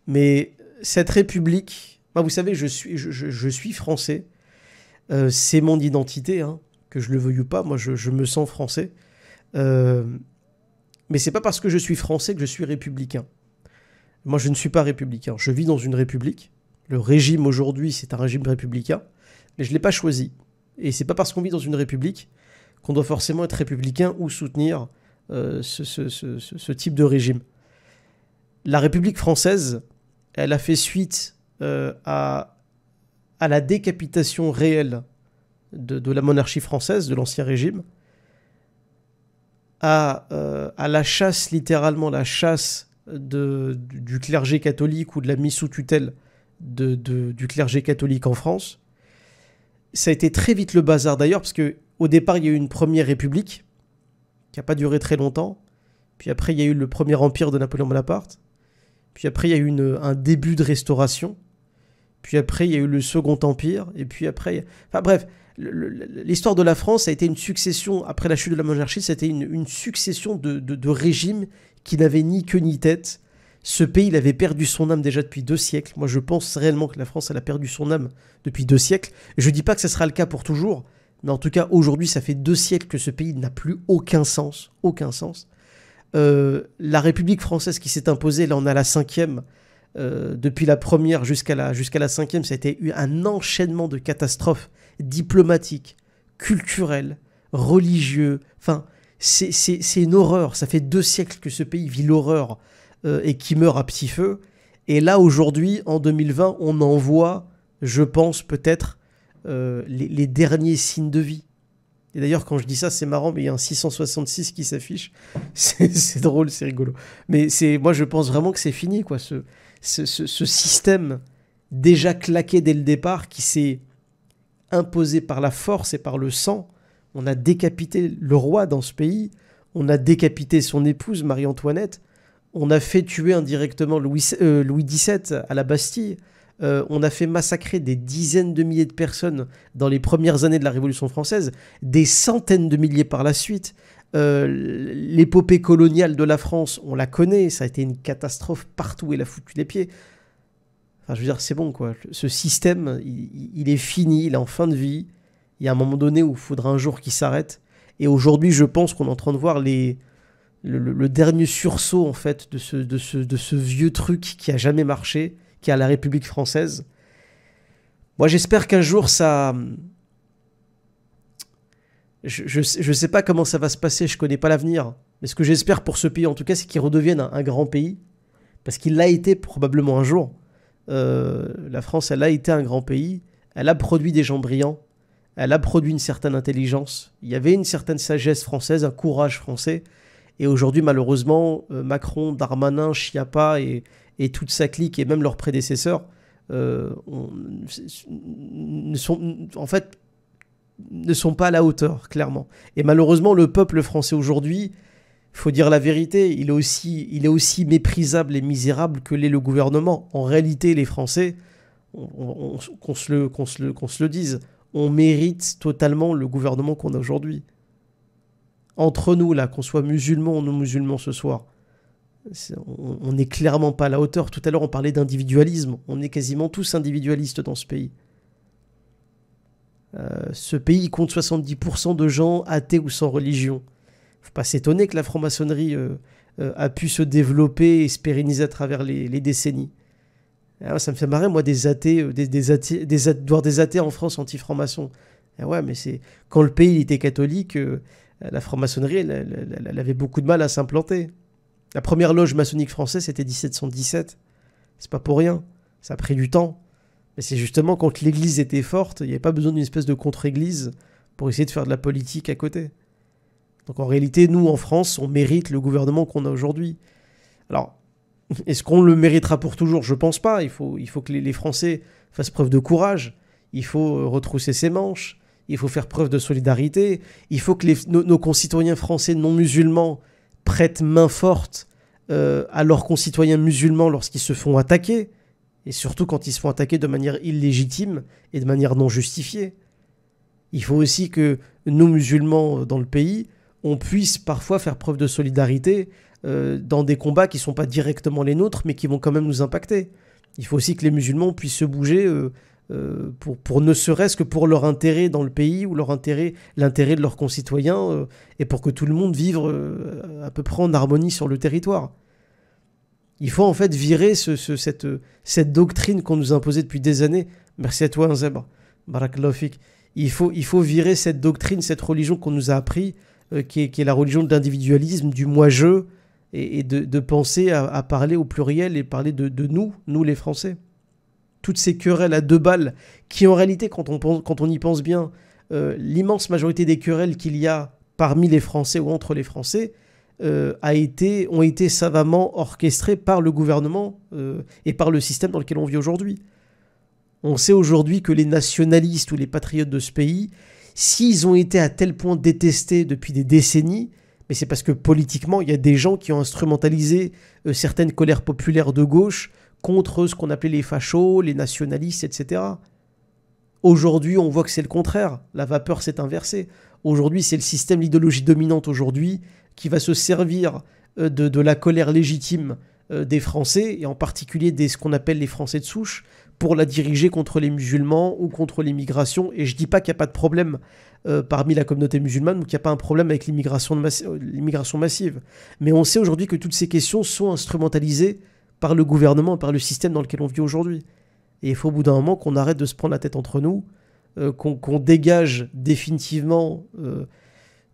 Mais cette république, moi, vous savez, je suis français. C'est mon identité, hein, que je le veuille ou pas. Moi, je me sens français. Mais c'est pas parce que je suis français que je suis républicain. Moi, je ne suis pas républicain. Je vis dans une république. Le régime aujourd'hui, c'est un régime républicain. Mais je ne l'ai pas choisi. Et c'est pas parce qu'on vit dans une république qu'on doit forcément être républicain ou soutenir ce type de régime. La République française, elle a fait suite à la décapitation réelle de la monarchie française, de l'ancien régime, à la chasse, littéralement la chasse du clergé catholique ou de la mise sous tutelle du clergé catholique en France. Ça a été très vite le bazar d'ailleurs, parce qu'au départ, il y a eu une première république qui n'a pas duré très longtemps. Puis après, il y a eu le premier empire de Napoléon Bonaparte. Puis après, il y a eu un début de restauration. Puis après, il y a eu le Second Empire. Et puis après... Enfin bref, l'histoire de la France a été une succession, après la chute de la monarchie, c'était une succession de régimes qui n'avaient ni queue ni tête. Ce pays, il avait perdu son âme déjà depuis 2 siècles. Moi, je pense réellement que la France, elle a perdu son âme depuis 2 siècles. Je ne dis pas que ce sera le cas pour toujours, mais en tout cas, aujourd'hui, ça fait 2 siècles que ce pays n'a plus aucun sens. Aucun sens. La République française qui s'est imposée, là, on a la 5e. Depuis la première jusqu'à la 5e, ça a été un enchaînement de catastrophes diplomatiques, culturelles, religieuses. Enfin, c'est une horreur. Ça fait 2 siècles que ce pays vit l'horreur et qui meurt à petit feu. Et là, aujourd'hui, en 2020, on en voit, je pense, peut-être les derniers signes de vie. Et d'ailleurs, quand je dis ça, c'est marrant, mais il y a un 666 qui s'affiche. C'est drôle, c'est rigolo. Mais moi, je pense vraiment que c'est fini, quoi. Ce système déjà claqué dès le départ, qui s'est imposé par la force et par le sang. On a décapité le roi dans ce pays. On a décapité son épouse, Marie-Antoinette. On a fait tuer indirectement Louis XVII à la Bastille. On a fait massacrer des dizaines de milliers de personnes dans les premières années de la Révolution française, des centaines de milliers par la suite. L'épopée coloniale de la France, on la connaît, ça a été une catastrophe partout, elle a foutu les pieds. Enfin, je veux dire, c'est bon, quoi. Ce système, il est fini, il est en fin de vie. Il y a un moment donné où il faudra un jour qu'il s'arrête. Et aujourd'hui, je pense qu'on est en train de voir le dernier sursaut, en fait, de ce vieux truc qui a jamais marché, qui est à la République française. Moi, j'espère qu'un jour, ça... Je sais pas comment ça va se passer, je connais pas l'avenir. Mais ce que j'espère pour ce pays, en tout cas, c'est qu'il redevienne un grand pays. Parce qu'il l'a été probablement un jour. La France, elle a été un grand pays. Elle a produit des gens brillants. Elle a produit une certaine intelligence. Il y avait une certaine sagesse française, un courage français. Et aujourd'hui, malheureusement, Macron, Darmanin, Schiappa et toute sa clique, et même leurs prédécesseurs, ne sont pas à la hauteur, clairement. Et malheureusement, le peuple français aujourd'hui, il faut dire la vérité, il est aussi méprisable et misérable que l'est le gouvernement. En réalité, les Français, qu'on se le dise, on mérite totalement le gouvernement qu'on a aujourd'hui. Entre nous, là, qu'on soit musulmans ou non musulmans ce soir, on n'est clairement pas à la hauteur. Tout à l'heure, on parlait d'individualisme. On est quasiment tous individualistes dans ce pays. Ce pays compte 70% de gens athées ou sans religion. Faut pas s'étonner que la franc-maçonnerie a pu se développer et se pérenniser à travers les décennies. Alors, ça me fait marrer, moi, des athées, voir des athées en France anti-franc-maçon. Ouais, mais c'est quand le pays était catholique, la franc-maçonnerie, elle avait beaucoup de mal à s'implanter. La première loge maçonnique française, c'était 1717. C'est pas pour rien. Ça a pris du temps. Mais c'est justement quand l'église était forte, il n'y avait pas besoin d'une espèce de contre-église pour essayer de faire de la politique à côté. Donc en réalité, nous, en France, on mérite le gouvernement qu'on a aujourd'hui. Alors, est-ce qu'on le méritera pour toujours? Je pense pas. Il faut que les Français fassent preuve de courage. Il faut retrousser ses manches. Il faut faire preuve de solidarité. Il faut que nos concitoyens français non musulmans prêtent main forte à leurs concitoyens musulmans lorsqu'ils se font attaquer. Et surtout quand ils se font attaquer de manière illégitime et de manière non justifiée. Il faut aussi que nous, musulmans dans le pays, on puisse parfois faire preuve de solidarité dans des combats qui ne sont pas directement les nôtres, mais qui vont quand même nous impacter. Il faut aussi que les musulmans puissent se bouger pour ne serait-ce que pour leur intérêt dans le pays ou l'intérêt de leurs concitoyens et pour que tout le monde vive à peu près en harmonie sur le territoire. Il faut en fait virer cette doctrine qu'on nous a imposée depuis des années. Merci à toi, Zebra. Barakallahu fik. Il faut virer cette doctrine, cette religion qu'on nous a appris, qui est la religion de l'individualisme, du moi-je, et de penser à parler au pluriel et parler de nous les Français. Toutes ces querelles à deux balles, qui en réalité, quand on y pense bien, l'immense majorité des querelles qu'il y a parmi les Français ou entre les Français, ont été savamment orchestrées par le gouvernement et par le système dans lequel on vit aujourd'hui. On sait aujourd'hui que les nationalistes ou les patriotes de ce pays, s'ils ont été à tel point détestés depuis des décennies, mais c'est parce que politiquement, il y a des gens qui ont instrumentalisé certaines colères populaires de gauche contre ce qu'on appelait les fachos, les nationalistes, etc. Aujourd'hui, on voit que c'est le contraire. La vapeur s'est inversée. Aujourd'hui, c'est le système, l'idéologie dominante aujourd'hui, qui va se servir de la colère légitime des Français, et en particulier ce qu'on appelle les Français de souche, pour la diriger contre les musulmans ou contre l'immigration. Et je ne dis pas qu'il n'y a pas de problème parmi la communauté musulmane ou qu'il n'y a pas un problème avec l'immigration massive. Mais on sait aujourd'hui que toutes ces questions sont instrumentalisées par le gouvernement, par le système dans lequel on vit aujourd'hui. Et il faut au bout d'un moment qu'on arrête de se prendre la tête entre nous, qu'on dégage définitivement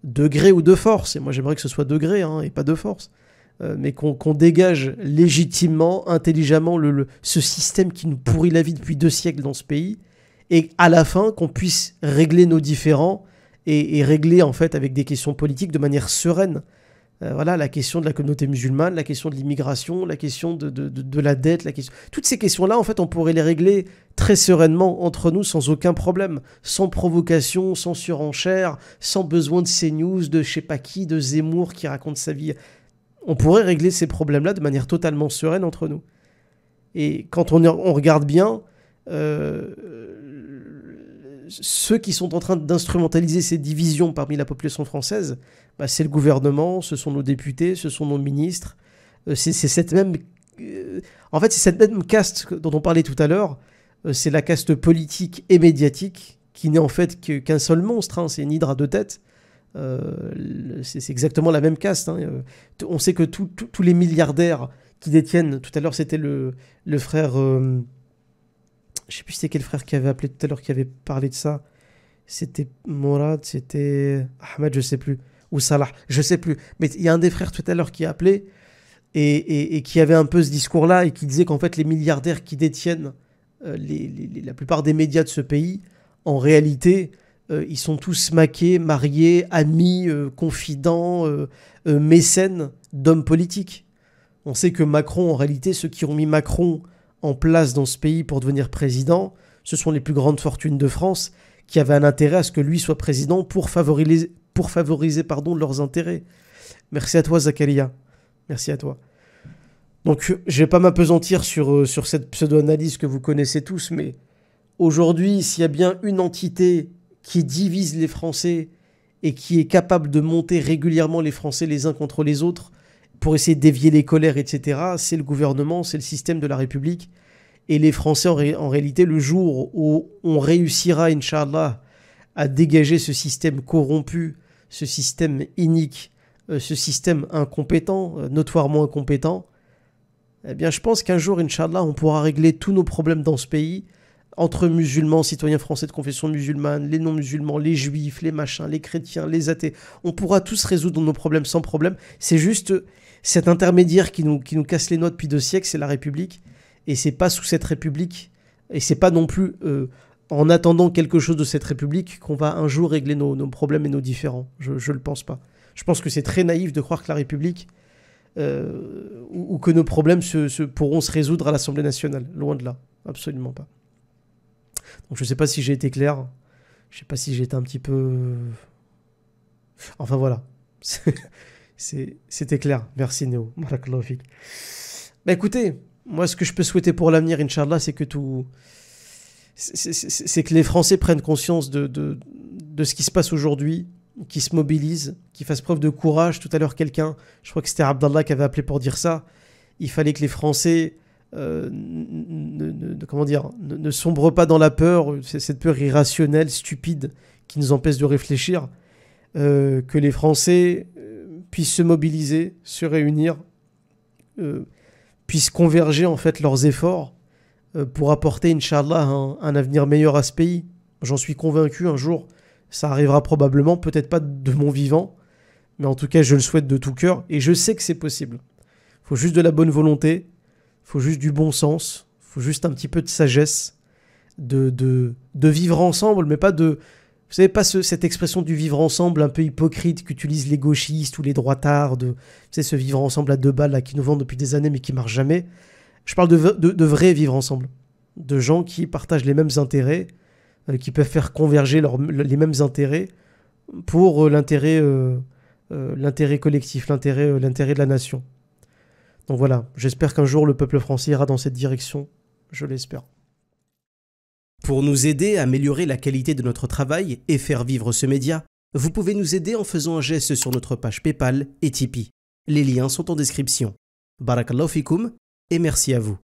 de gré ou de force, et moi j'aimerais que ce soit de gré et pas de force, mais qu'on dégage légitimement, intelligemment ce système qui nous pourrit la vie depuis 2 siècles dans ce pays, et à la fin qu'on puisse régler nos différends et régler en fait avec des questions politiques de manière sereine. Voilà, la question de la communauté musulmane, la question de l'immigration, la question de la dette, toutes ces questions-là, en fait, on pourrait les régler très sereinement entre nous, sans aucun problème, sans provocation, sans surenchère, sans besoin de CNews, de je sais pas qui, de Zemmour qui raconte sa vie. On pourrait régler ces problèmes-là de manière totalement sereine entre nous. Et quand on regarde bien, ceux qui sont en train d'instrumentaliser ces divisions parmi la population française, c'est le gouvernement, ce sont nos députés, ce sont nos ministres. C'est cette même caste dont on parlait tout à l'heure. C'est la caste politique et médiatique qui n'est en fait qu'un seul monstre. C'est une hydre à 2 têtes. C'est exactement la même caste. On sait que tous les milliardaires qui détiennent, tout à l'heure c'était le frère... je sais plus c'était quel frère qui avait appelé tout à l'heure, qui avait parlé de ça. C'était Mourad, c'était Ahmed, je sais plus. Ou Salah, je sais plus. Mais il y a un des frères tout à l'heure qui a appelé et qui avait un peu ce discours-là et qui disait qu'en fait les milliardaires qui détiennent la plupart des médias de ce pays, en réalité, ils sont tous maqués, mariés, amis, confidents, mécènes d'hommes politiques. On sait que Macron, en réalité, ceux qui ont mis Macron en place dans ce pays pour devenir président, ce sont les plus grandes fortunes de France qui avaient un intérêt à ce que lui soit président pour favoriser leurs intérêts. Merci à toi, Zakaria. Merci à toi. Donc, je vais pas m'apesantir sur cette pseudo-analyse que vous connaissez tous, mais aujourd'hui, s'il y a bien une entité qui divise les Français et qui est capable de monter régulièrement les Français les uns contre les autres pour essayer de dévier les colères, etc., c'est le gouvernement, c'est le système de la République. Et les Français, en réalité, le jour où on réussira, Inch'Allah, à dégager ce système corrompu, ce système inique, ce système incompétent, notoirement incompétent, eh bien, je pense qu'un jour, Inch'Allah, on pourra régler tous nos problèmes dans ce pays, entre musulmans, citoyens français de confession musulmane, les non-musulmans, les juifs, les machins, les chrétiens, les athées. On pourra tous résoudre nos problèmes sans problème. C'est juste cet intermédiaire qui nous casse les noix depuis 2 siècles, c'est la République. Et c'est pas sous cette République, et c'est pas non plus en attendant quelque chose de cette République qu'on va un jour régler nos problèmes et nos différends. Je le pense pas. Je pense que c'est très naïf de croire que la République ou que nos problèmes pourront se résoudre à l'Assemblée nationale. Loin de là. Absolument pas. Donc je sais pas si j'ai été clair. Je sais pas si j'ai été un petit peu... Enfin voilà. C'était clair. Merci Néo. Barakallahu fik. Bah écoutez, moi ce que je peux souhaiter pour l'avenir, Inch'Allah, c'est que c'est que les Français prennent conscience de ce qui se passe aujourd'hui, qui se mobilisent, qui fassent preuve de courage. Tout à l'heure, quelqu'un, je crois que c'était Abdallah qui avait appelé pour dire ça, il fallait que les Français ne sombrent pas dans la peur, cette peur irrationnelle, stupide, qui nous empêche de réfléchir, que les Français puissent se mobiliser, se réunir, puissent converger en fait leurs efforts pour apporter, Inch'Allah, un avenir meilleur à ce pays. J'en suis convaincu, un jour, ça arrivera probablement, peut-être pas de mon vivant, mais en tout cas, je le souhaite de tout cœur, et je sais que c'est possible. Il faut juste de la bonne volonté, il faut juste du bon sens, il faut juste un petit peu de sagesse, de vivre ensemble, mais pas de... Vous savez, pas cette expression du vivre ensemble un peu hypocrite qu'utilisent les gauchistes ou les droitards, vous savez, ce vivre ensemble à deux balles là, qui nous vendent depuis des années mais qui marche jamais. Je parle de vrai vivre ensemble, de gens qui partagent les mêmes intérêts, qui peuvent faire converger les mêmes intérêts pour l'intérêt collectif, l'intérêt de la nation. Donc voilà, j'espère qu'un jour le peuple français ira dans cette direction, je l'espère. Pour nous aider à améliorer la qualité de notre travail et faire vivre ce média, vous pouvez nous aider en faisant un geste sur notre page PayPal et Tipeee. Les liens sont en description. Barakallahu fikoum et merci à vous.